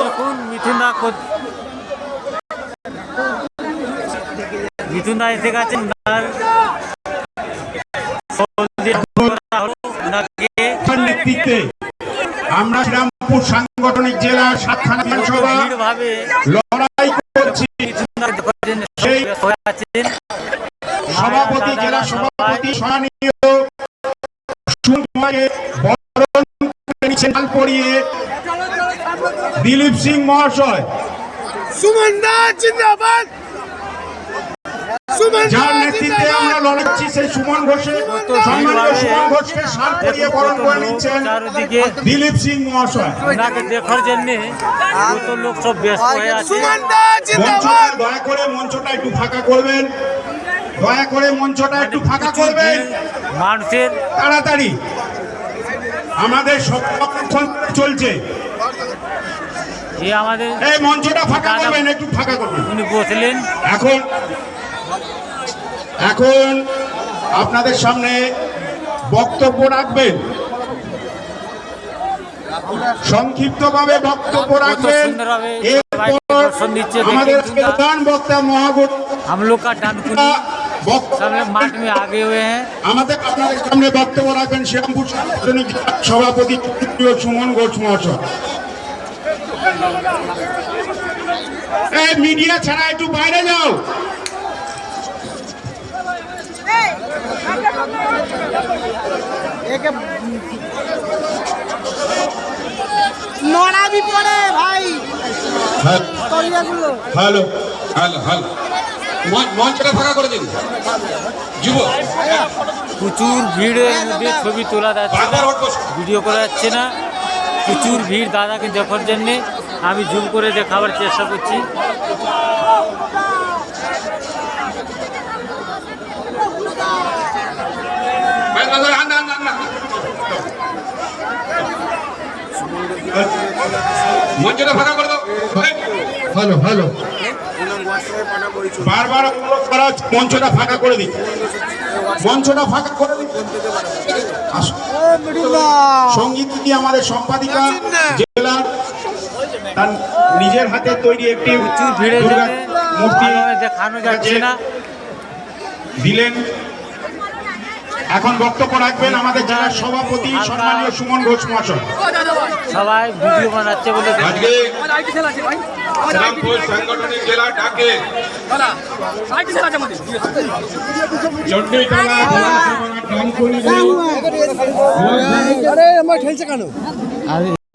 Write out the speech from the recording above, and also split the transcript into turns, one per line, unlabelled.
দেখুন মিঠুন দা এসে গেছেন।
নেতৃত্বে আমরা শ্রীরামপুর সাংগঠনিক জেলার সাতখানা বিধানসভা লড়াই করছি। সভাপতি জেলা সভাপতি সম্মানীয় পড়িয়ে দিলীপ সিং মহাশয়,
সুমন দা জিন্দাবাদ।
যার নেতৃত্বে আমরা লড়াচ্ছি সেই সুমন ঘোষের সম্মানীয় সুমন ঘোষকে সার পরিয়ে বরণ করে নিচ্ছেন দিলীপ সিং মহাশয়।
ওনাকে দেখার জন্য কত লোক সব ব্যস্ত হয়ে আছে।
দয়া করে মঞ্চটা একটু ফাঁকা করবেন, দয়া করে মঞ্চটা একটু ফাঁকা করবেন
মানুষের
তাড়াতাড়ি। আমাদের সংরক্ষণ চলছে,
আমাদের
এই মঞ্চটা ফাঁকা করবেন, একটু ফাঁকা করবেন।
উনি বসলেন।
এখন আপনাদের সামনে বক্তব্য রাখবেন, সংক্ষিপ্তভাবে বক্তব্য রাখবেন। আমাদের প্রধান বক্তা মহাগুরু
हम लोग का डानकुनी माठ में आगे हुए हैं।
আমাদের আপনাদের সামনে বক্তব্য রাখবেন শ্রীরামপুর সাংগঠনিক সভাপতি সুমন ঘোষ মহাশয়। এই মিডিয়া ছাড়া একটু বাইরে যাও।
নড়া भी পড়ে ভাই।
হ্যালো হ্যালো হ্যালো, মঞ্চটা ফাঁকা করে দিন। যুব
প্রচুর ভিড়ের মধ্যে ছবি তোলা যাচ্ছে না, ভিডিও করা যাচ্ছে না। প্রচুর ভিড় দাদাকে দেখার জন্যে আমি জুম করে দেখাবার চেষ্টা করছি।
মঞ্চটা ফাঁকা করে দাও। হ্যালো হ্যালো, বারবার অনুরোধ করা হচ্ছে মঞ্চটা ফাঁকা করে দিন, মঞ্চটা ফাঁকা করে দিন। সঙ্গীত আমাদের সম্পাদিকা জেলার তার নিজের হাতে তৈরি একটি মূর্তি
দেখানো যাচ্ছে না
দিলেন। এখন বক্তব্য রাখবেন আমাদের জেলার সভাপতি সম্মানীয় সুমন ঘোষ মহাশয়।
সবাই ভিডিও বানাচ্ছে বলে
আজকে শ্রীরামপুর সাংগঠনিক জেলা ডাকে চণ্ডীতলা বিধানসভা ডানকুনি